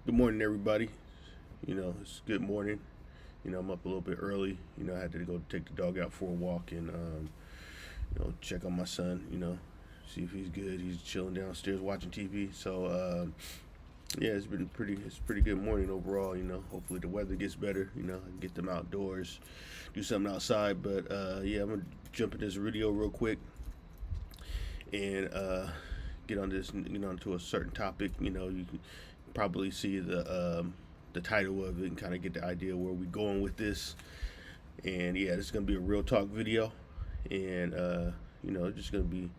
Good morning, everybody. It's good morning. I'm up a little bit early. I had to go take the dog out for a walk and check on my son. See if he's good. He's chilling downstairs watching TV. So yeah, it's a pretty good morning overall. Hopefully the weather gets better. I can get them outdoors, do something outside. But yeah, I'm gonna jump in this video real quick and get on this, to a certain topic. You can probably see the title of it and kind of get the idea where we're going with this. And yeah, this is gonna be a real talk video, and just gonna be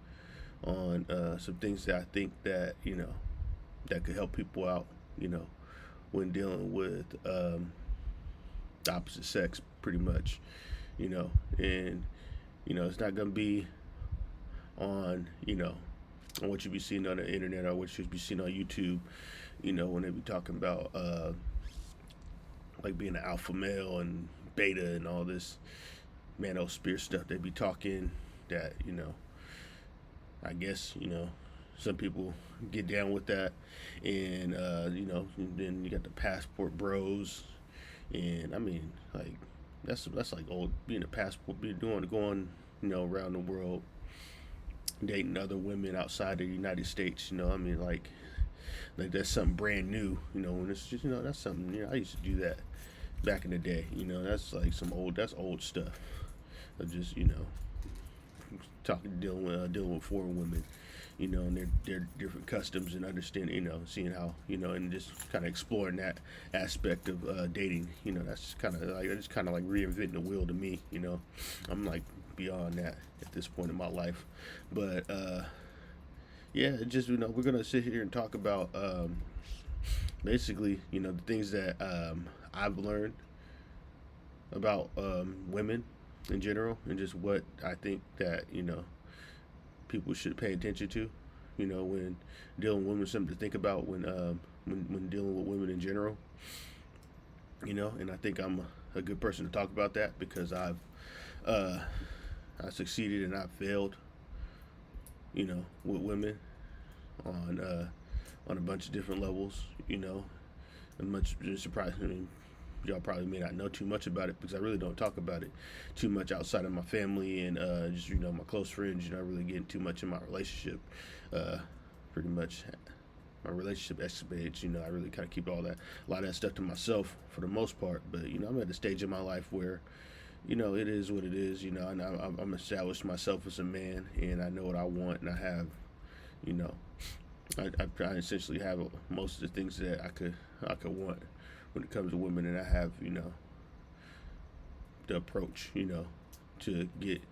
on some things that I think that that could help people out. When dealing with the opposite sex, pretty much. And it's not gonna be on on what you be seeing on the internet or what you be seeing on YouTube. When they be talking about like being an alpha male and beta and all this manosphere stuff. They be talking that I guess some people get down with that, and then you got the passport bros, and I mean like that's like old being a passport, be doing going around the world dating other women outside the United States. I mean like that's something brand new. When it's just that's something I used to do that back in the day. That's like that's old stuff. Of just dealing with foreign women. And their different customs and understanding. Seeing how and just kind of exploring that aspect of dating. That's kind of like reinventing the wheel to me. I'm like beyond that at this point in my life, but yeah, it just we're gonna sit here and talk about basically the things that I've learned about women in general, and just what I think that people should pay attention to. When dealing with women, something to think about when dealing with women in general. And I think I'm a good person to talk about that because uh, I succeeded and I failed. With women on a bunch of different levels. And much surprised. I mean, y'all probably may not know too much about it because I really don't talk about it too much outside of my family and just my close friends. I really get too much in my relationship. Pretty much, my relationship escapades. I really kind of keep a lot of that stuff to myself for the most part. But I'm at a stage in my life where it is what it is. And I'm established myself as a man, and I know what I want, and I have, you know, I essentially have most of the things that I could want when it comes to women, and I have the approach to get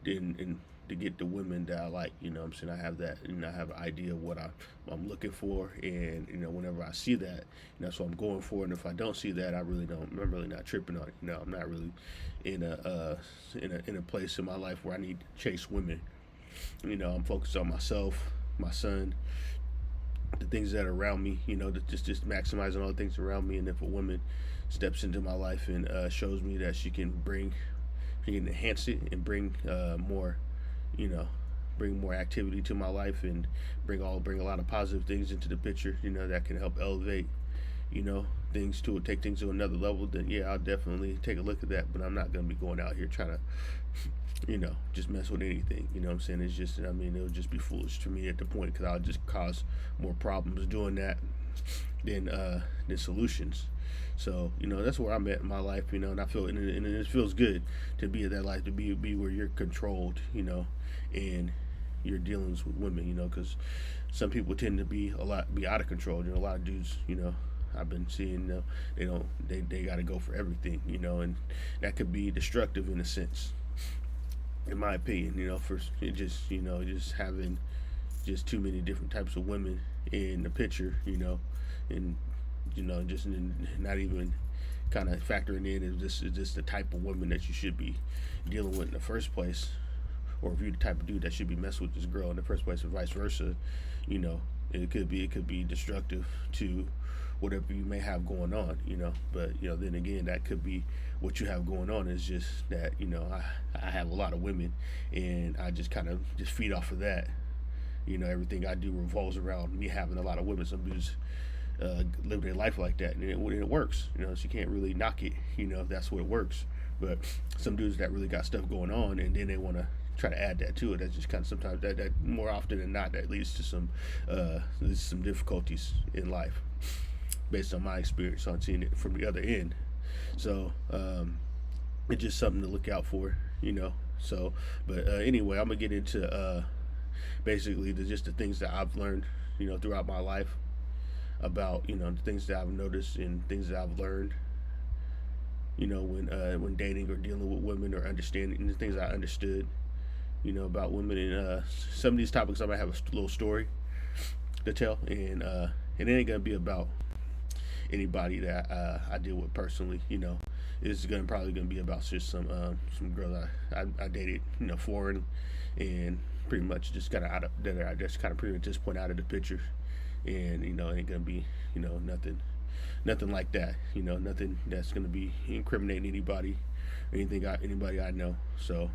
in to get the women that I like. What I'm saying, I have that, and I have an idea of what I'm looking for, and whenever I see that, that's what I'm going for. And if I don't see that, I'm really not tripping on it. I'm not really in a place in my life where I need to chase women. I'm focused on myself, my son, the things that are around me. Just maximizing all the things around me. And if a woman steps into my life and shows me that she can enhance it and more, you know, bring more activity to my life and bring a lot of positive things into the picture. That can help elevate, things to take things to another level. Then yeah, I'll definitely take a look at that. But I'm not gonna be going out here trying to, just mess with anything. What I'm saying? It's just, I mean, it would just be foolish to me at the point because I'll just cause more problems doing that than solutions. So that's where I'm at in my life. And I feel, and it feels good to be at that life, to be where you're controlled. And your dealings with women. Because some people tend to be out of control. A lot of dudes. I've been seeing they got to go for everything. And that could be destructive in a sense, in my opinion. For it just having just too many different types of women in the picture. And just not even kind of factoring in is just the type of woman that you should be dealing with in the first place, or if you're the type of dude that should be messing with this girl in the first place, or vice versa. It could be destructive to whatever you may have going on. But then again, that could be what you have going on is just that I have a lot of women, and I just kind of just feed off of that. Everything I do revolves around me having a lot of women. Some dudes live their life like that, and it works. So you can't really knock it. If that's what it works. But some dudes that really got stuff going on, and then they want to try to add that to it. That's just kind of sometimes that more often than not that leads to some difficulties in life, based on my experience on seeing it from the other end. So it's just something to look out for. So, but anyway, I'm gonna get into basically just the things that I've learned, throughout my life about the things that I've noticed and things that I've learned. When dating or dealing with women or understanding the things I understood, about women, and some of these topics I might have a little story to tell, and it ain't gonna be about anybody that I deal with personally. It's probably gonna be about just some girls I dated, foreign, and pretty much just kind of out of that I just kind of pretty much just point out of the picture, and ain't gonna be nothing like that. Nothing that's gonna be incriminating anybody, anybody I know. So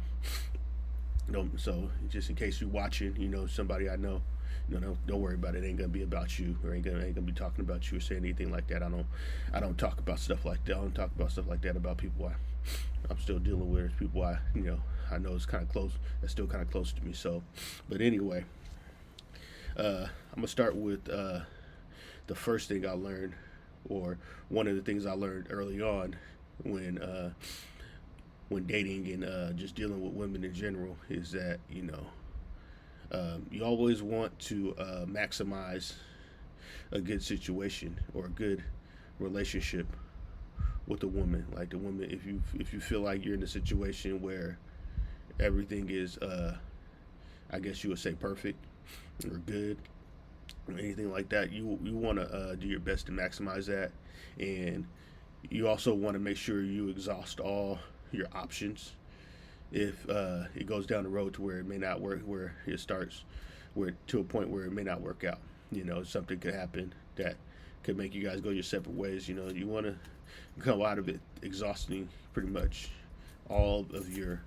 so just in case you're watching, somebody I know, don't worry about it. It ain't gonna be about you, or ain't gonna be talking about you or saying anything like that. I don't talk about stuff like that. I don't talk about stuff like that about people I'm still dealing with, people I know is kind of close. That's still kind of close to me. So, but anyway, I'm gonna start with the first thing I learned, or one of the things I learned early on when dating and just dealing with women in general, is that you always want to maximize a good situation or a good relationship with a woman. Like the woman, if you feel like you're in a situation where everything is, I guess you would say, perfect or good, or anything like that, you want to do your best to maximize that, and you also want to make sure you exhaust all your options if it goes down the road to where it may not work, where it starts, where to a point where it may not work out. Something could happen that could make you guys go your separate ways. You want to come out of it exhausting pretty much all of your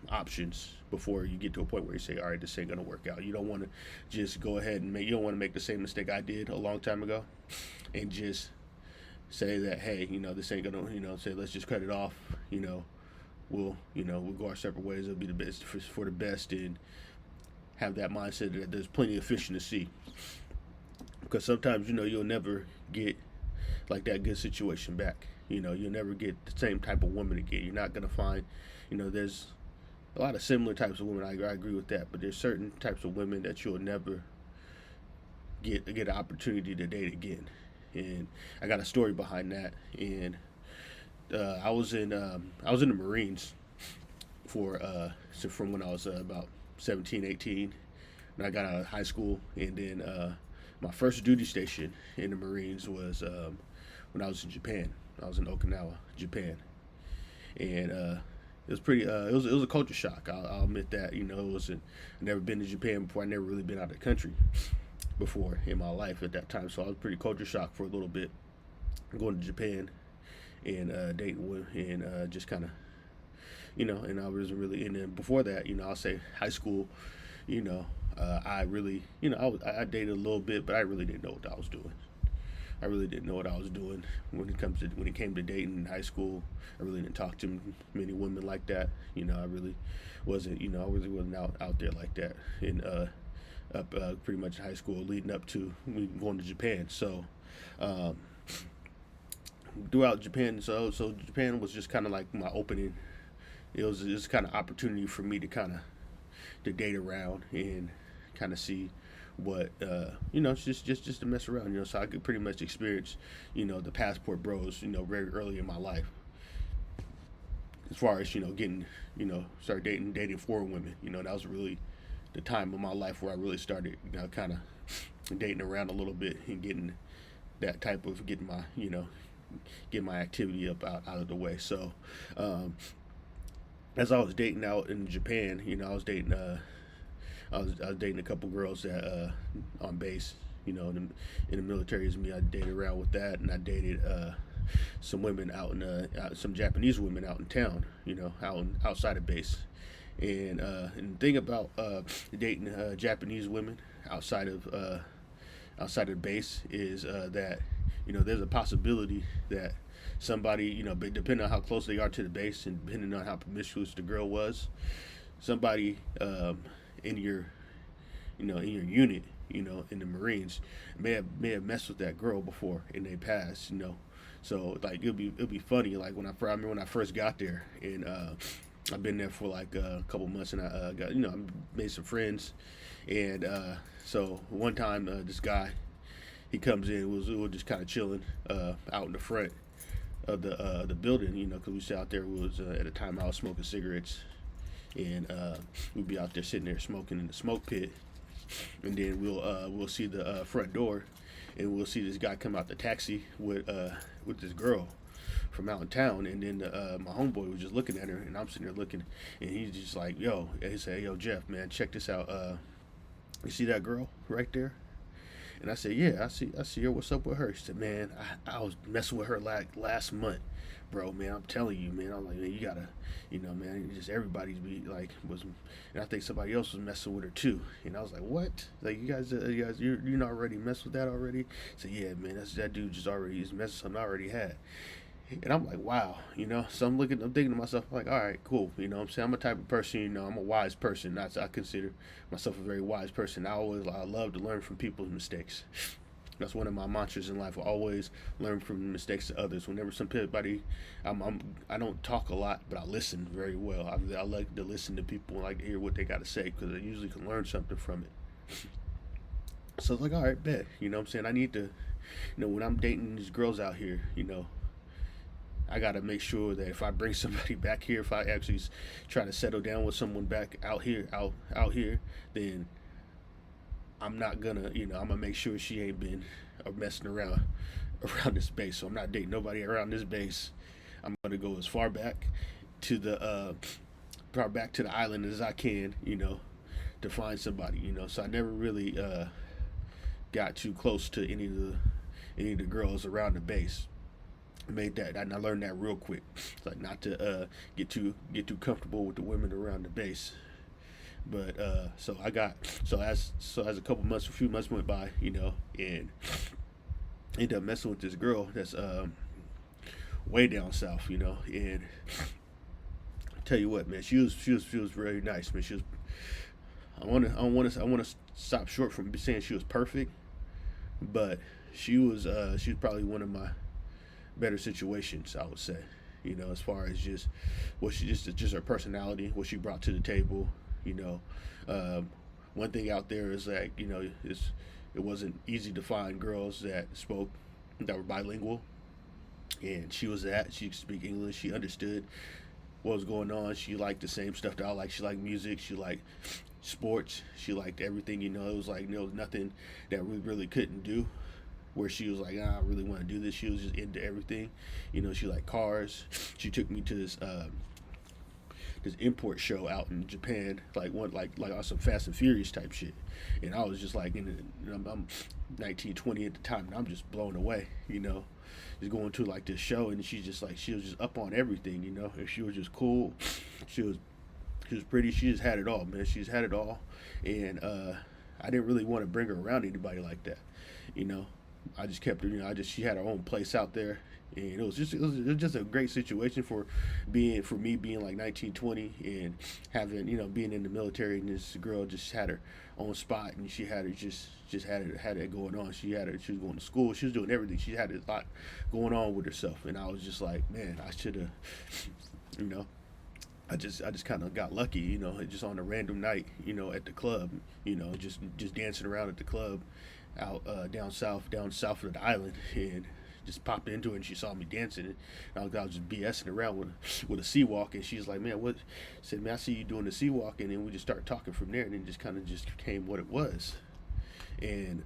options before you get to a point where you say, all right, this ain't gonna work out. You don't want to just go ahead and you don't want to make the same mistake I did a long time ago and just say that, hey, this ain't gonna, say, let's just cut it off. We'll go our separate ways. It'll be the best for the best, and have that mindset that there's plenty of fish in the sea. Because sometimes, you'll never get like that good situation back. You'll never get the same type of woman again. You're not gonna find, there's a lot of similar types of women. I agree with that, but there's certain types of women that you'll never get an opportunity to date again. And I got a story behind that. And I was in the Marines from when I was about 17, 18, and I got out of high school. And then my first duty station in the Marines was when I was in Japan. I was in Okinawa, Japan, and it was pretty. It was a culture shock. I'll admit that. I've never been to Japan before. I never really been out of the country before in my life at that time. So I was pretty culture shocked for a little bit, going to Japan and dating women, and just kind of, and I wasn't really. And then before that, I'll say high school, I really, I dated a little bit, but I really didn't know what I was doing. I really didn't know what I was doing when it came to dating in high school. I really didn't talk to many women like that. I really wasn't. I really wasn't out there like that. And up pretty much high school, leading up to me going to Japan. So throughout Japan, so Japan was just kind of like my opening. It was just kind of opportunity for me to to date around and kind of see what it's just to mess around, so I could pretty much experience, the passport bros, very early in my life. As far as getting, start dating foreign women, that was really the time of my life where I really started, kind of dating around a little bit and getting that type of getting my activity out of the way. So as I was dating out in Japan, I was dating I was dating a couple girls that on base, in the military as me. I dated around with that, and I dated some women some Japanese women out in town, outside of base. And the thing about dating Japanese women outside of outside of the base is that there's a possibility that somebody, but depending on how close they are to the base and depending on how promiscuous the girl was, somebody in your in your unit, in the Marines, may have messed with that girl before in their past, So like it'll be funny. Like I remember when I first got there, and I've been there for like a couple months, and I got I made some friends, and so one time this guy he comes in, we were just kind of chilling out in the front of the building, because we sat out there. Was at a time I was smoking cigarettes, and we'd be out there sitting there smoking in the smoke pit, and then we'll see the front door, and we'll see this guy come out the taxi with this girl from out in town, and then my homeboy was just looking at her, and I'm sitting there looking, and he's just like, "Yo," and he said, "Yo, Jeff, man, check this out. You see that girl right there?" And I said, "Yeah, I see her. What's up with her?" He said, "Man, I was messing with her like last month, bro. Man, I'm telling you, man. I'm like, man, you gotta, man. Just everybody's be like was, and I think somebody else was messing with her too." And I was like, "What? Like you're not already messed with that already?" He said, "Yeah, man. That dude just already is messing something I already had." And I'm like, wow, So I'm thinking to myself, like, all right, cool. What I'm saying, I'm a type of person, I'm a wise person. I consider myself a very wise person. I love to learn from people's mistakes. That's one of my mantras in life. I always learn from the mistakes of others. Whenever somebody, I don't talk a lot, but I listen very well. I like to listen to people and like to hear what they got to say because I usually can learn something from it. So it's like, all right, bet. What I'm saying, I need to, when I'm dating these girls out here, I gotta make sure that if I bring somebody back here, if I actually try to settle down with someone back out here, then I'm not gonna, I'm gonna make sure she ain't been messing around this base. So I'm not dating nobody around this base. I'm gonna go as far back to the island as I can, to find somebody, So I never really got too close to any of the girls around the base. Made that, and I learned that real quick. Like not to get too comfortable with the women around the base. But so I got as a few months went by, and ended up messing with this girl that's way down south, and I tell you what, man, she was very nice, man. She was. I want to stop short from saying she was perfect, but she was probably one of my better situations, I would say. As far as just what she just her personality, what she brought to the table. One thing out there is like it wasn't easy to find girls that were bilingual, and she was that. She could speak English. She understood what was going on. She liked the same stuff that I like. She liked music. She liked sports. She liked everything. It was like there was nothing that we really couldn't do where she was like, I really want to do this. She was just into everything. She liked cars. She took me to this import show out in Japan, like on some Fast and Furious type shit. And I was just like, I'm 19, 20 at the time, and I'm just blown away, just going to like this show, and she was just up on everything, and she was just cool. She was pretty. She just had it all, man. She's had it all, and I didn't really want to bring her around anybody like that, I just kept her, she had her own place out there, and it was just a great situation for me being like 19, 20, and having, being in the military, and this girl just had her own spot, and she had it had it going on. She was going to school, she was doing everything. She had a lot going on with herself, and I was just like, man, I should have, I just kind of got lucky, just on a random night, at the club, just dancing around at the club out down south of the island, and just popped into it, and she saw me dancing, and I was just BSing around with a sea walk, and she's like, man, what? Said, man, I see you doing the sea walk, and then we just started talking from there, and then just kind of just became what it was, and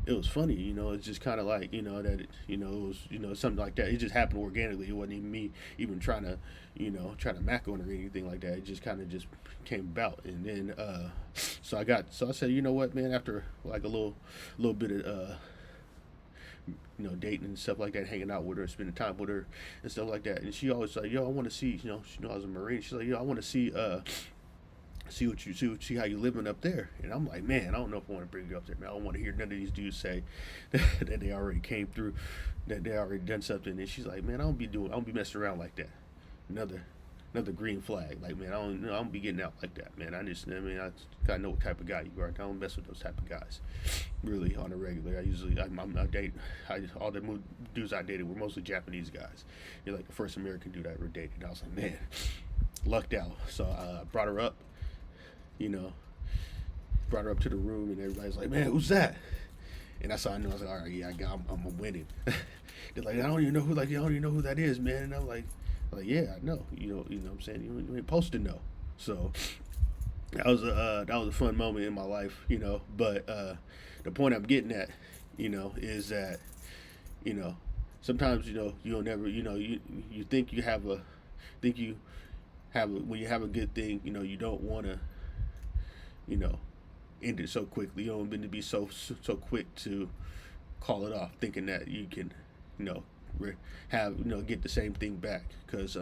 it was funny, it's just kind of like, that it was, something like that. It just happened organically. It wasn't even me even trying to mac on her or anything like that. It just kind of just came about, and then so I said, you know what, man, after like a little bit of dating and stuff like that, hanging out with her, spending time with her and stuff like that, and she always like, yo, I want to see, she know I was a Marine. She's like, yo, I want to see see how you living up there. And I'm like, man, I don't know if I want to bring you up there, man. I don't want to hear none of these dudes say that they already came through, that they already done something. And she's like, man, I don't be messing around like that. Another another green flag. Like, man, I don't be getting out like that, man. I gotta know what type of guy you are. I don't mess with those type of guys, really, on a regular. I date, all the dudes I dated were mostly Japanese guys. You're like the first American dude I ever dated. And I was like, man, lucked out. So I brought her up, you know, brought her up to the room, and everybody's like, man, who's that? And that's how I knew. I was like, all right, yeah, I'm winning. They're like, I don't even know who that is, man. And I'm like, yeah, I know. You know what I'm saying? You ain't supposed to know. So that was a fun moment in my life, But the point I'm getting at, is that, sometimes you'll never, you think you have a, when you have a good thing, you don't want to, you know, end it so quickly. You don't want to be so quick to call it off, thinking that you can, you know, get the same thing back. Because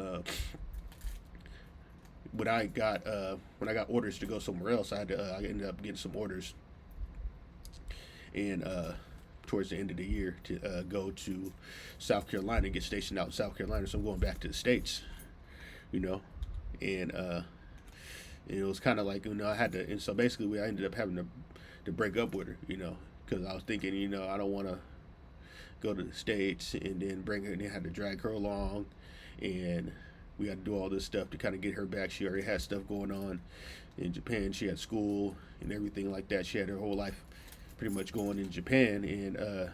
when I got orders to go somewhere else, I ended up getting some orders, and towards the end of the year to go to South Carolina, get stationed out in South Carolina. So I'm going back to the States, and it was kind of like, I had to, and so basically I ended up having to break up with her, because I was thinking, I don't want to go to the States and then bring her, and then had to drag her along, and we had to do all this stuff to kind of get her back. She already had stuff going on in Japan. She had school and everything like that. She had her whole life pretty much going in Japan, and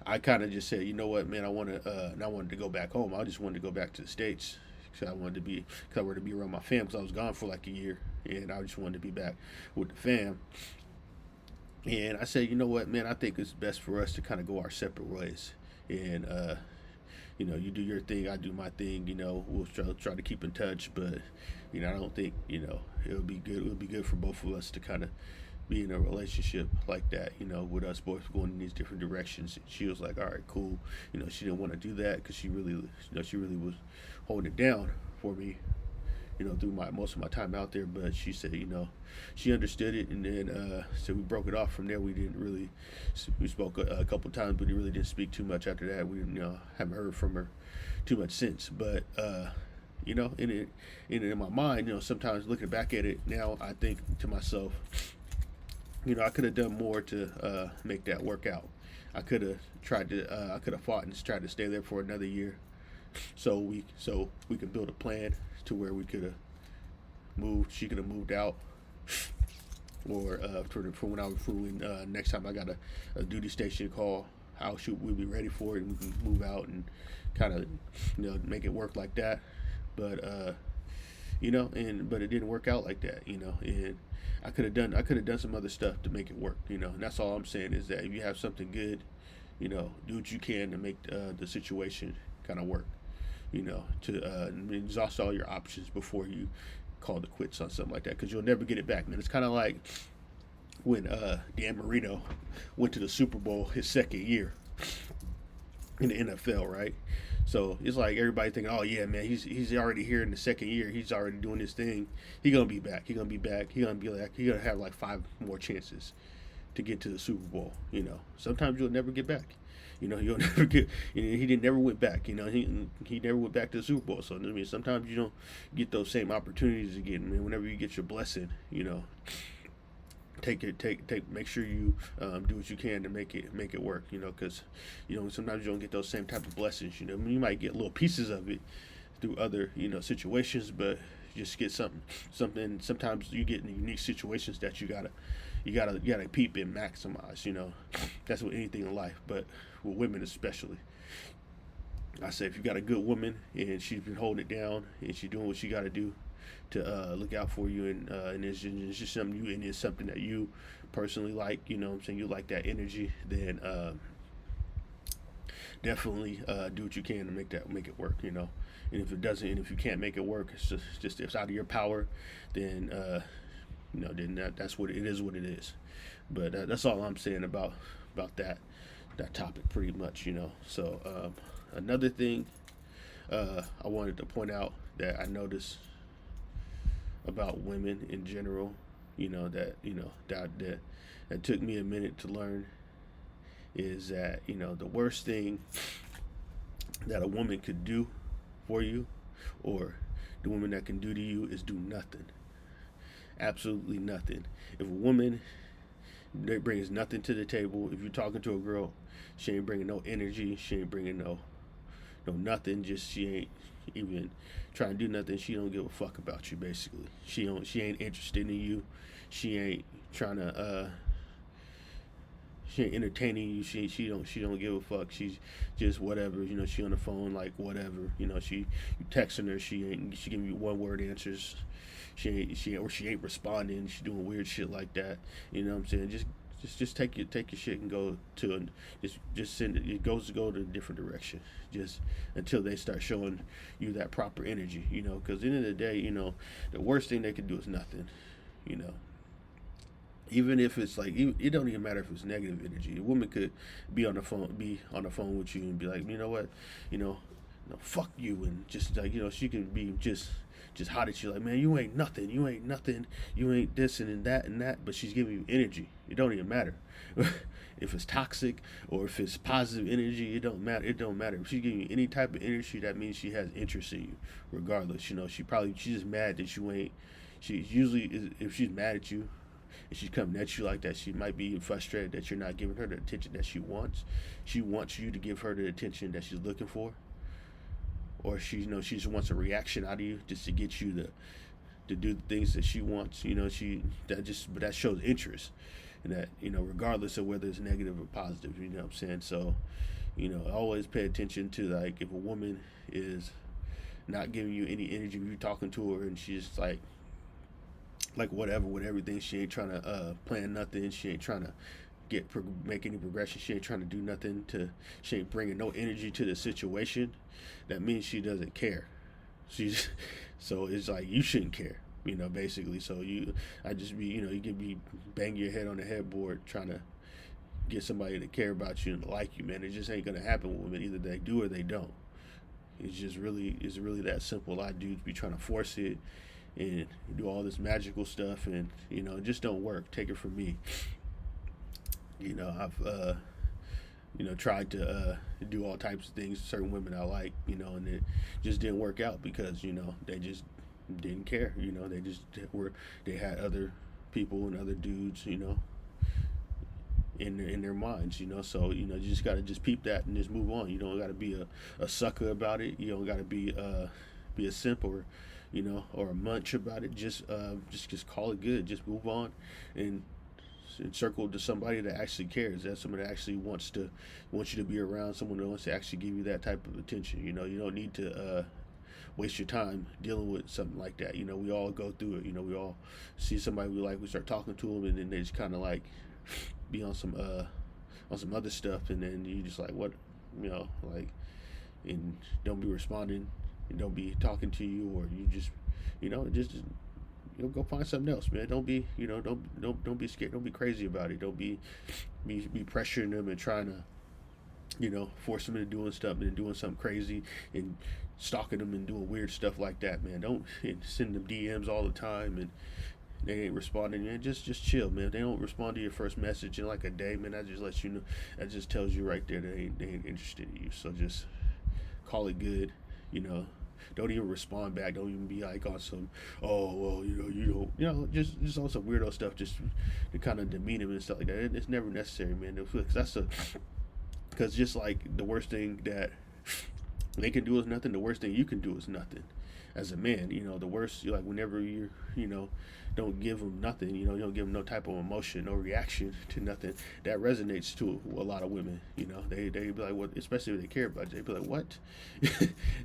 I kind of just said, you know what, man, I wanted to go back home. I just wanted to go back to the States. Because I wanted to be around my fam, because I was gone for like a year, and I just wanted to be back with the fam. And I said, you know what, man, I think it's best for us to kind of go our separate ways. And you do your thing, I do my thing. We'll try to keep in touch, but I don't think it would be good. It would be good for both of us to kind of be in a relationship like that, with us both going in these different directions. And she was like, all right, cool. She didn't want to do that because she really was holding it down for me, through most of my time out there. But she said, she understood it, and then so we broke it off from there. We spoke a couple times, but we really didn't speak too much after that. We haven't heard from her too much since. But in my mind, sometimes looking back at it now, I think to myself, I could have done more to make that work out. I could have fought and tried to stay there for another year, so we could build a plan to where we could have moved. She could have moved out, or for when I was flew in. Next time I got a duty station call, how should we be ready for it, and we can move out and kind of make it work like that. But but it didn't work out like that, and I could have done some other stuff to make it work, and that's all I'm saying, is that if you have something good, do what you can to make the situation kind of work, to exhaust all your options before you call it quits on something like that, because you'll never get it back, man. It's kind of like when Dan Marino went to the Super Bowl his second year in the NFL, right? So it's like everybody thinking, oh yeah, man, he's already here in the second year. He's already doing his thing. He's gonna be back. He's gonna have like 5 more chances to get to the Super Bowl. Sometimes you'll never get back. You'll never get. He never went back. He never went back to the Super Bowl. So I mean, sometimes you don't get those same opportunities again. I mean, whenever you get your blessing, make sure you do what you can to make it work, because sometimes you don't get those same type of blessings. I mean, you might get little pieces of it through other situations, but you just get something. Sometimes you get in unique situations that you gotta peep and maximize. That's with anything in life, but with women especially. I say, if you got a good woman and she's been holding it down and she's doing what she got to do to look out for you, and it's just something and it's something that you personally like, what I'm saying, you like that energy, then definitely do what you can to make it work, and if it doesn't, and if you can't make it work, it's just if it's out of your power, then that's what it is. But that's all I'm saying about that topic, pretty much. So another thing I wanted to point out that I noticed about women in general, that that took me a minute to learn is that the worst thing that a woman could do for you, or the woman that can do to you, is do nothing. Absolutely nothing. If a woman that brings nothing to the table, if you're talking to a girl, she ain't bringing no energy, she ain't bringing no nothing. Just she ain't even trying to do nothing. She don't give a fuck about you. Basically, she ain't interested in you. She ain't trying to she ain't entertaining you. She don't give a fuck. She's just whatever. She on the phone like whatever. You texting her. She giving you one word answers. She ain't responding. She doing weird shit like that. You know what I'm saying? Just take your shit and go to just send it. It go to a different direction. Just until they start showing you that proper energy. Because at the end of the day, the worst thing they can do is nothing. You know, even if it's like it don't even matter if it's negative energy. A woman could be on the phone with you and be like, you know what, fuck you, and just like she can be just hot at you, like, man, you ain't nothing, you ain't this and that, but she's giving you energy. It don't even matter if it's toxic or if it's positive energy. It don't matter if she's giving you any type of energy. That means she has interest in you regardless. She's just mad that you ain't. She's usually, if she's mad at you and she's coming at you like that, she might be frustrated that you're not giving her the attention that she wants. She wants you to give her the attention that she's looking for, or she just wants a reaction out of you just to get you to do the things that she wants. But that shows interest, and that regardless of whether it's negative or positive. You know what I'm saying? So, always pay attention to, like, if a woman is not giving you any energy, if you're talking to her and she's like whatever with everything. She ain't trying to plan nothing. She ain't trying to make any progression. She ain't trying to do nothing. She ain't bringing no energy to the situation. That means she doesn't care. She's so it's like you shouldn't care. Basically. So I just be, you can be banging your head on the headboard trying to get somebody to care about you and like you, man. It just ain't gonna happen with women. Either they do or they don't. It's really that simple. A lot of dudes be trying to force it and do all this magical stuff, and it just don't work. Take it from me. I've tried to do all types of things to certain women I like, and it just didn't work out because they just didn't care. They had other people and other dudes, in their minds, So you just gotta just peep that and just move on. You don't gotta be a sucker about it. You don't gotta be a simp or a munch about it. Just call it good. Just move on and circle to somebody that actually cares. That's someone that actually wants you to be around. Someone that wants to actually give you that type of attention. You don't need to waste your time dealing with something like that. We all go through it. We all see somebody we like. We start talking to them, and then they just kind of like be on some other stuff, and then you just like, what, like, and don't be responding, and don't be talking to you, or you just just go find something else, man. Don't be don't be scared. Don't be crazy about it. Don't be pressuring them and trying to force them into doing stuff and doing something crazy and stalking them and doing weird stuff like that, man. Don't send them DMs all the time and they ain't responding, man. Just chill, man. If they don't respond to your first message in like a day, man, that just lets you know. That just tells you right there that they ain't interested in you. So just call it good. Don't even respond back. Don't even be like on some, oh well, you don't, just on some weirdo stuff, just to kind of demean him and stuff like that. It's never necessary, man. Because just like the worst thing that they can do is nothing. The worst thing you can do is nothing. As a man, the worst, like whenever don't give them nothing, you don't give them no type of emotion, no reaction to nothing, that resonates to a lot of women. They be like, what, especially if they care about you, they be like, what?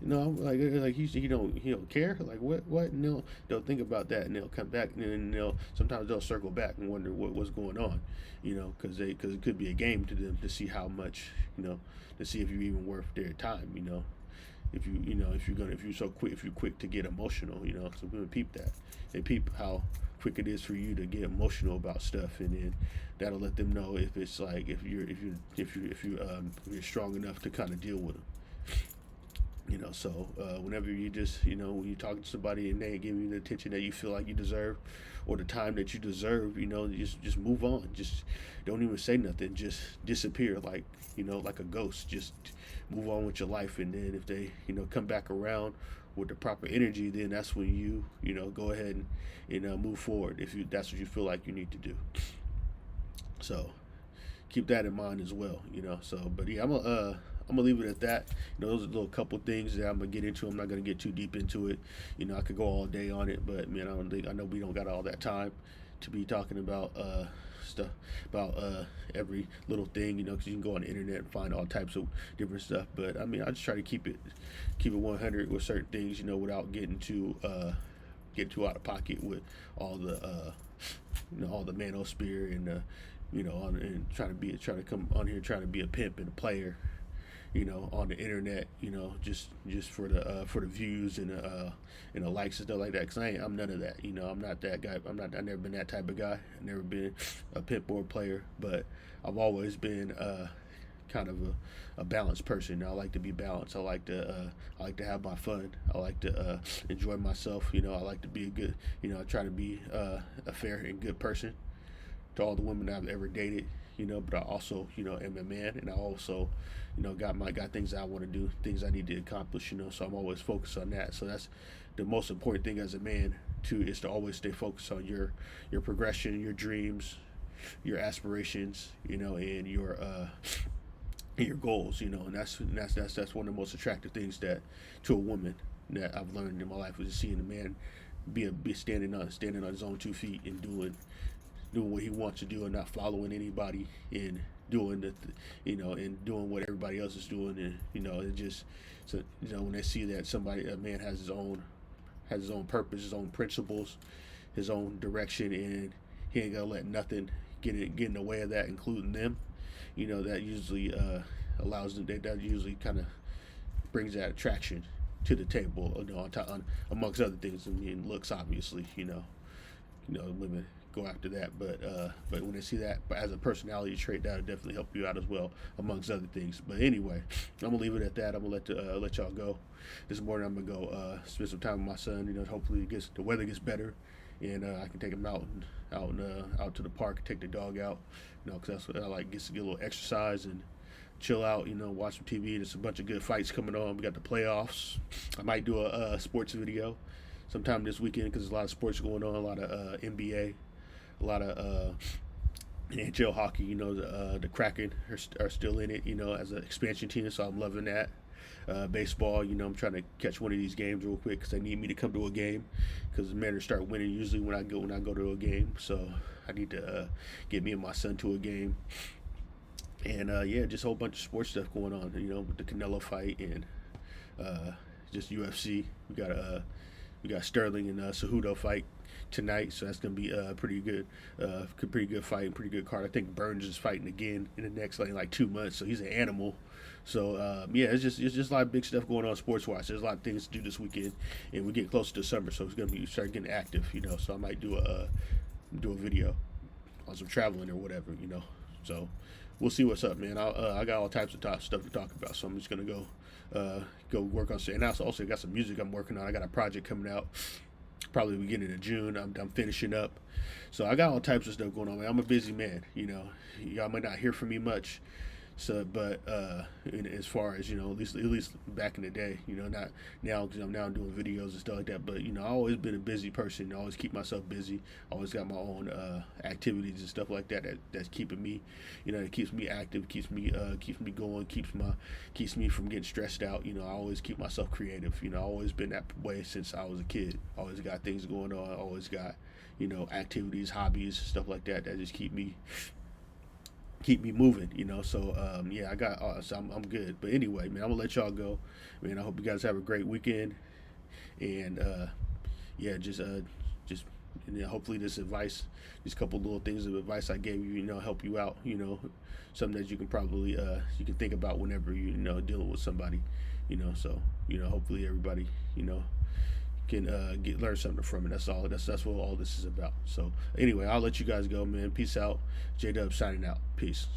I'm like he don't care, like what, and they'll think about that, and they'll come back, and then sometimes they'll circle back and wonder what's going on, because it could be a game to them to see how much, to see if you're even worth their time, if you're quick to get emotional, so women peep that. They peep how quick it is for you to get emotional about stuff, and then that'll let them know if it's like if you're strong enough to kind of deal with them. So whenever you just, when you talk to somebody and they ain't giving you the attention that you feel like you deserve, or the time that you deserve, just move on. Just don't even say nothing. Just disappear, like, like a ghost. Just move on with your life. And then if they, come back around with the proper energy, then that's when go ahead and move forward, if that's what you feel like you need to do. So keep that in mind as well. So, but yeah, I'm gonna leave it at that. Those are a little couple things that I'm gonna get into. I'm not gonna get too deep into it. I could go all day on it, but man, I know we don't got all that time to be talking about stuff about every little thing. Because you can go on the internet and find all types of different stuff. But I mean, I just try to keep it 100 with certain things. Without getting too out of pocket with all the all the manosphere and and trying to come on here trying to be a pimp and a player, on the internet, just for the views and the likes and stuff like that. Because I'm none of that. I'm not that guy. I've never been that type of guy. I've never been a pimp or a player, but I've always been kind of a balanced person. I like to be balanced. I like to have my fun. I like to enjoy myself. I like to be a good. I try to be a fair and good person to all the women I've ever dated. But I also, am a man, and I also, got things I want to do, things I need to accomplish. So I'm always focused on that. So that's the most important thing as a man too, is to always stay focused on your progression, your dreams, your aspirations, and your goals. And that's one of the most attractive things that to a woman that I've learned in my life, was seeing a man be standing on his own 2 feet and doing what he wants to do, and not following anybody, and doing and doing what everybody else is doing. And it just, so when they see that a man has his own purpose, his own principles, his own direction, and he ain't gonna let nothing get in the way of that, including them. That usually allows them. That usually kind of brings that attraction to the table. On amongst other things. I mean, looks, obviously. Women go after that, but when they see that as a personality trait, that'll definitely help you out as well, amongst other things. But anyway, I'm gonna leave it at that. I'm gonna let y'all go. This morning I'm gonna go spend some time with my son. Hopefully the weather gets better, and I can take him out to the park, take the dog out. Because that's what I like, get a little exercise and chill out. Watch some TV. There's a bunch of good fights coming on. We got the playoffs. I might do a sports video sometime this weekend, because there's a lot of sports going on, a lot of NBA, a lot of NHL hockey. The Kraken are still in it, as an expansion team, so I'm loving that. Baseball, I'm trying to catch one of these games real quick, because they need me to come to a game, because the Mariners start winning usually when I go to a game. So I need to get me and my son to a game. And just a whole bunch of sports stuff going on, with the Canelo fight, and just UFC. We got Sterling and Cejudo fight tonight, so that's gonna be a pretty good fight and pretty good card. I think Burns is fighting again in the next like 2 months, so he's an animal. So it's just a lot of big stuff going on sports wise. There's a lot of things to do this weekend, and we're getting closer to summer, so it's gonna be start getting active. So I might do a video on some traveling or whatever. So we'll see what's up, man. I got all types of stuff to talk about, so I'm just gonna go work on. And I also got some music I'm working on. I got a project coming out probably beginning of June. I'm finishing up, so I got all types of stuff going on, man. I'm a busy man. Y'all might not hear from me much. So, but as far as at least back in the day, not now, because I'm now doing videos and stuff like that. But I've always been a busy person. I always keep myself busy. Always got my own activities and stuff like that's keeping me, it keeps me active, keeps me going, keeps me from getting stressed out. I always keep myself creative. I've always been that way since I was a kid. Always got things going on. Always got activities, hobbies, stuff like that just keep me moving. So I got so I'm good. But anyway, man, I'm gonna let y'all go, man. I hope you guys have a great weekend, and just hopefully this advice, these couple little things of advice I gave you, help you out. Something that you can probably you can think about whenever you dealing with somebody. So hopefully everybody can learn something from it. That's all. That's what all this is about. So anyway, I'll let you guys go, man. Peace out. J-Dub signing out. Peace.